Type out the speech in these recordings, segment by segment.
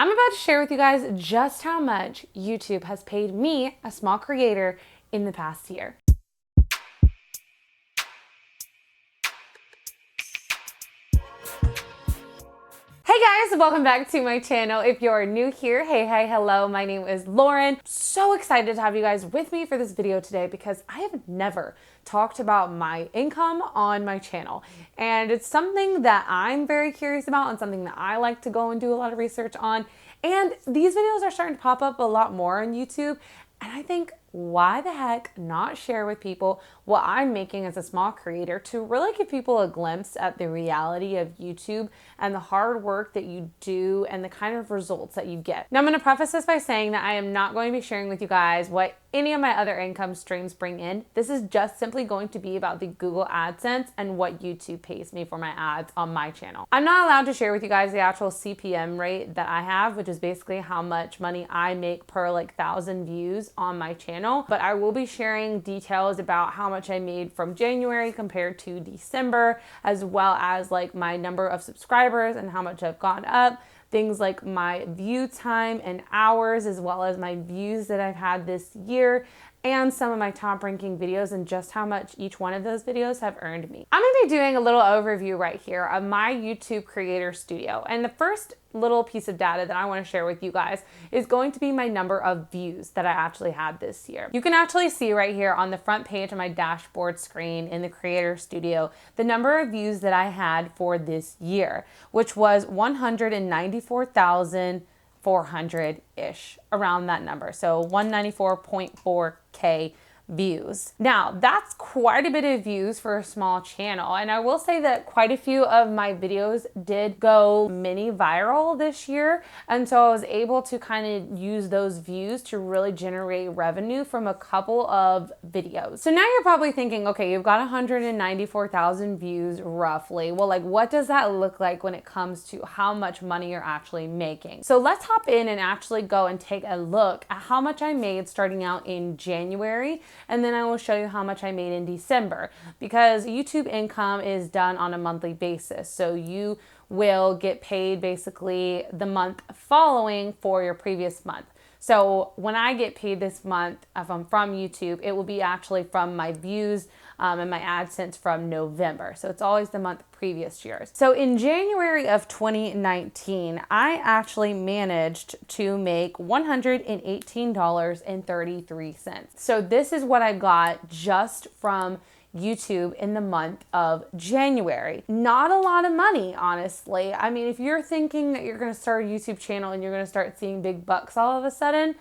I'm about to share with you guys just how much YouTube has paid me, a small creator, in the past year. Hey guys, welcome back to my channel. If you're new here, hey, hello, my name is Lauren. So excited to have you guys with me for this video today because I have never talked about my income on my channel. And it's something that I'm very curious about and something that I like to go and do a lot of research on. And these videos are starting to pop up a lot more on YouTube. And I think, why the heck not share with people what I'm making as a small creator to really give people a glimpse at the reality of YouTube and the hard work that you do and the kind of results that you get. Now, I'm going to preface this by saying that I am not going to be sharing with you guys what any of my other income streams bring in. This is just simply going to be about the Google AdSense and what YouTube pays me for my ads on my channel. I'm not allowed to share with you guys the actual CPM rate that I have, which is basically how much money I make per 1,000 views on my channel, but I will be sharing details about how much I made from January compared to December, as well as my number of subscribers and how much I've gone up. Things like my view time and hours, as well as my views that I've had this year, and some of my top ranking videos and just how much each one of those videos have earned me. I'm gonna be doing a little overview right here of my YouTube Creator Studio. And the first little piece of data that I wanna share with you guys is going to be my number of views that I actually had this year. You can actually see right here on the front page of my dashboard screen in the Creator Studio, the number of views that I had for this year, which was 194,400-ish, around that number. So 194.4K views. Now, that's quite a bit of views for a small channel. And I will say that quite a few of my videos did go mini viral this year. And so I was able to kind of use those views to really generate revenue from a couple of videos. So now you're probably thinking, okay, you've got 194,000 views roughly. Well, what does that look like when it comes to how much money you're actually making? So let's hop in and actually go and take a look at how much I made starting out in January. And then I will show you how much I made in December, because YouTube income is done on a monthly basis. So you will get paid basically the month following for your previous month. So when I get paid this month, if I'm from YouTube, it will be actually from my views and my AdSense from November. So it's always the month previous years. So in January of 2019, I actually managed to make $118.33. So this is what I got just from YouTube in the month of January. Not a lot of money, honestly. I mean, if you're thinking that you're gonna start a YouTube channel and you're gonna start seeing big bucks all of a sudden,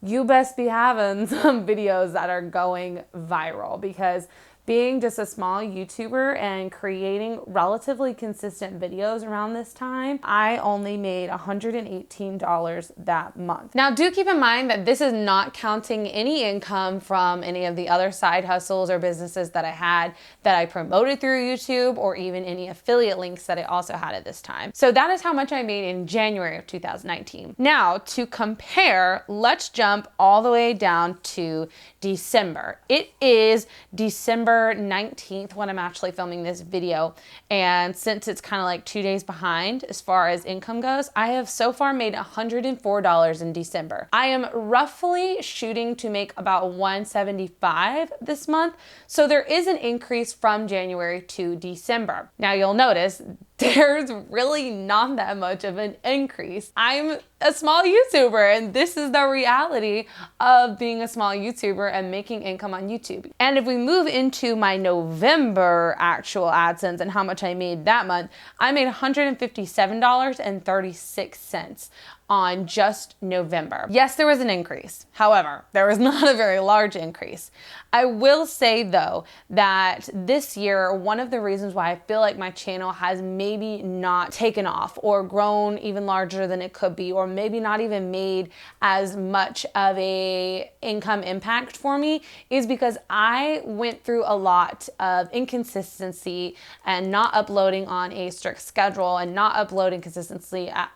you best be having some videos that are going viral, because being just a small YouTuber and creating relatively consistent videos around this time, I only made $118 that month. Now, do keep in mind that this is not counting any income from any of the other side hustles or businesses that I had that I promoted through YouTube, or even any affiliate links that I also had at this time. So that is how much I made in January of 2019. Now, to compare, let's jump all the way down to December. It is December 19th when I'm actually filming this video, and since it's kind of 2 days behind as far as income goes, I have so far made $104 in December. I am roughly shooting to make about $175 this month, so there is an increase from January to December. Now you'll notice there's really not that much of an increase. I'm a small YouTuber, and this is the reality of being a small YouTuber and making income on YouTube. And if we move into my November actual AdSense and how much I made that month, I made $157.36 on just November. Yes, there was an increase. However, there was not a very large increase. I will say though that this year, one of the reasons why I feel like my channel has maybe not taken off or grown even larger than it could be, or maybe not even made as much of a income impact for me, is because I went through a lot of inconsistency and not uploading on a strict schedule and not uploading consistently at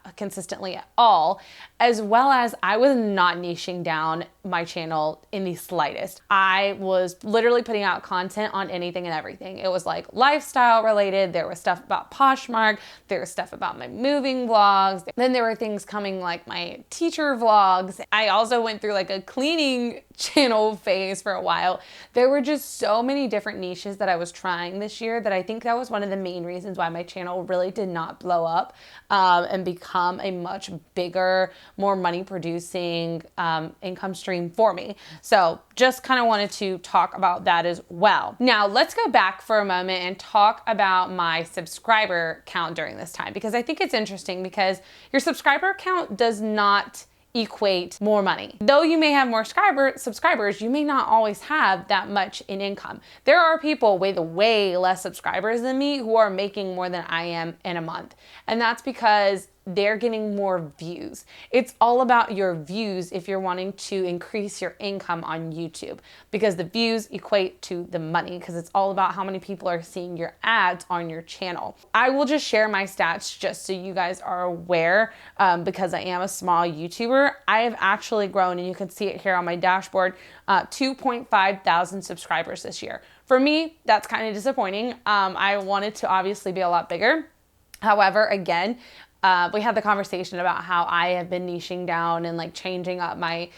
all, as well as I was not niching down my channel in the slightest. I was literally putting out content on anything and everything. It was lifestyle related. There was stuff about Poshmark. There was stuff about my moving vlogs. Then there were things coming like my teacher vlogs. I also went through like a cleaning channel phase for a while. There were just so many different niches that I was trying this year that I think that was one of the main reasons why my channel really did not blow up and become a much bigger, more money producing income stream for me. So just kind of wanted to talk about that as well. Now let's go back for a moment and talk about my subscriber count during this time, because I think it's interesting because your subscriber count does not equate more money. Though you may have more subscribers, you may not always have that much in income. There are people with way less subscribers than me who are making more than I am in a month. And that's because they're getting more views. It's all about your views if you're wanting to increase your income on YouTube, because the views equate to the money, because it's all about how many people are seeing your ads on your channel. I will just share my stats just so you guys are aware, because I am a small YouTuber. I have actually grown, and you can see it here on my dashboard, 2.5 thousand subscribers this year. For me, that's kind of disappointing. I wanted to obviously be a lot bigger. However, again, we had the conversation about how I have been niching down and like changing up my,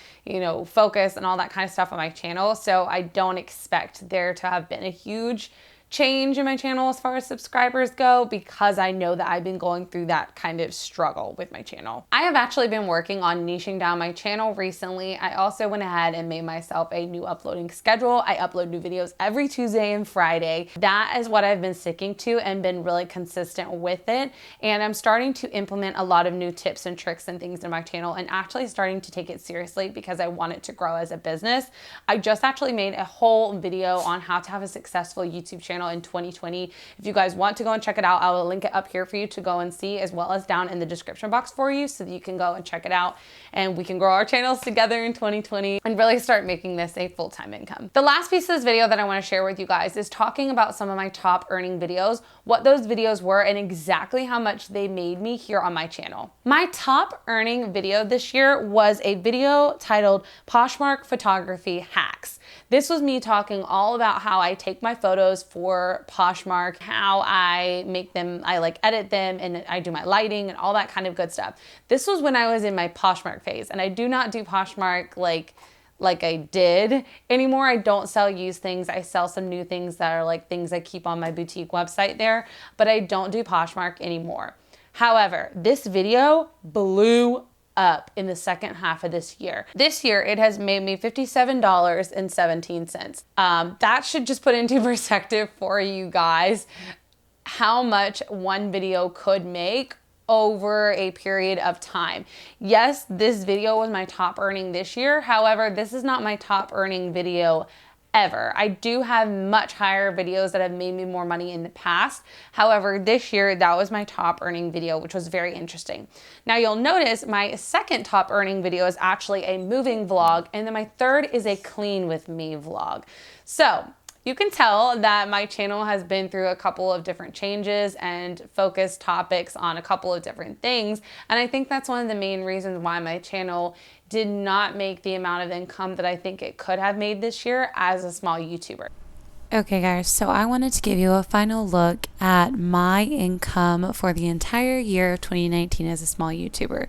focus and all that kind of stuff on my channel. So I don't expect there to have been a huge change in my channel as far as subscribers go, because I know that I've been going through that kind of struggle with my channel. I have actually been working on niching down my channel recently. I also went ahead and made myself a new uploading schedule. I upload new videos every Tuesday and Friday. That is what I've been sticking to and been really consistent with it. And I'm starting to implement a lot of new tips and tricks and things in my channel, and actually starting to take it seriously because I want it to grow as a business. I just actually made a whole video on how to have a successful YouTube channel in 2020. If you guys want to go and check it out, I will link it up here for you to go and see, as well as down in the description box for you, so that you can go and check it out and we can grow our channels together in 2020 and really start making this a full-time income. The last piece of this video that I want to share with you guys is talking about some of my top earning videos, what those videos were, and exactly how much they made me here on my channel. My top earning video this year was a video titled Poshmark Photography Hacks. This was me talking all about how I take my photos for Poshmark, how I make them, I like edit them, and I do my lighting and all that kind of good stuff. This was when I was in my Poshmark phase, and I do not do Poshmark like I did anymore. I don't sell used things. I sell some new things that are like things I keep on my boutique website there, but I don't do Poshmark anymore. However, this video blew up in the second half of this year. This year, it has made me $57.17. That should just put into perspective for you guys how much one video could make over a period of time. Yes, this video was my top earning this year. However, this is not my top earning video ever. I do have much higher videos that have made me more money in the past. However, this year, that was my top earning video, which was very interesting. Now you'll notice my second top earning video is actually a moving vlog, and then my third is a clean with me vlog. So you can tell that my channel has been through a couple of different changes and focused topics on a couple of different things. And I think that's one of the main reasons why my channel did not make the amount of income that I think it could have made this year as a small YouTuber. Okay guys, so I wanted to give you a final look at my income for the entire year of 2019 as a small YouTuber.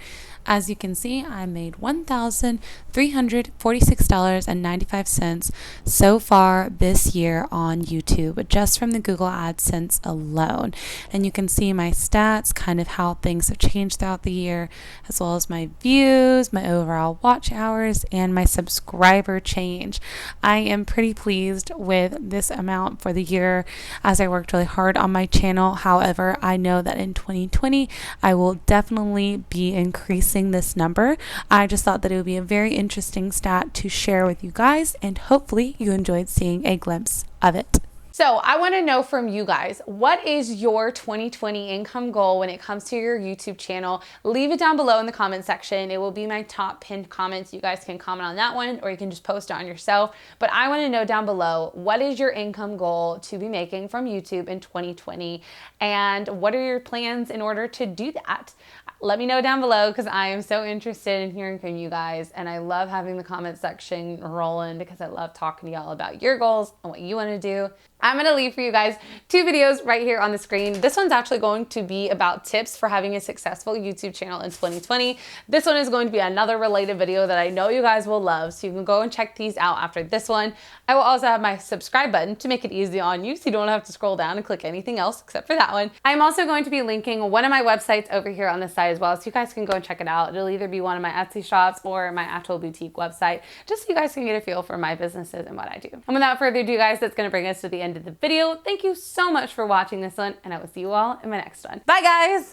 As you can see, I made $1,346.95 so far this year on YouTube, just from the Google AdSense alone. And you can see my stats, kind of how things have changed throughout the year, as well as my views, my overall watch hours, and my subscriber change. I am pretty pleased with this amount for the year, as I worked really hard on my channel. However, I know that in 2020, I will definitely be increasing this number. I just thought that it would be a very interesting stat to share with you guys, and hopefully you enjoyed seeing a glimpse of it. So I want to know from you guys, what is your 2020 income goal when it comes to your YouTube channel? Leave it down below in the comment section. It will be my top pinned comments. You guys can comment on that one, or you can just post it on yourself. But I want to know down below, what is your income goal to be making from YouTube in 2020? And what are your plans in order to do that? Let me know down below, because I am so interested in hearing from you guys, and I love having the comment section rolling because I love talking to y'all about your goals and what you want to do. I'm gonna leave for you guys 2 videos right here on the screen. This one's actually going to be about tips for having a successful YouTube channel in 2020. This one is going to be another related video that I know you guys will love, so you can go and check these out after this one. I will also have my subscribe button to make it easy on you so you don't have to scroll down and click anything else except for that one. I'm also going to be linking one of my websites over here on the side as well, so you guys can go and check it out. It'll either be one of my Etsy shops or my actual boutique website, just so you guys can get a feel for my businesses and what I do. And without further ado, guys, that's gonna bring us to the end of the video. Thank you so much for watching this one, and I will see you all in my next one. Bye, guys!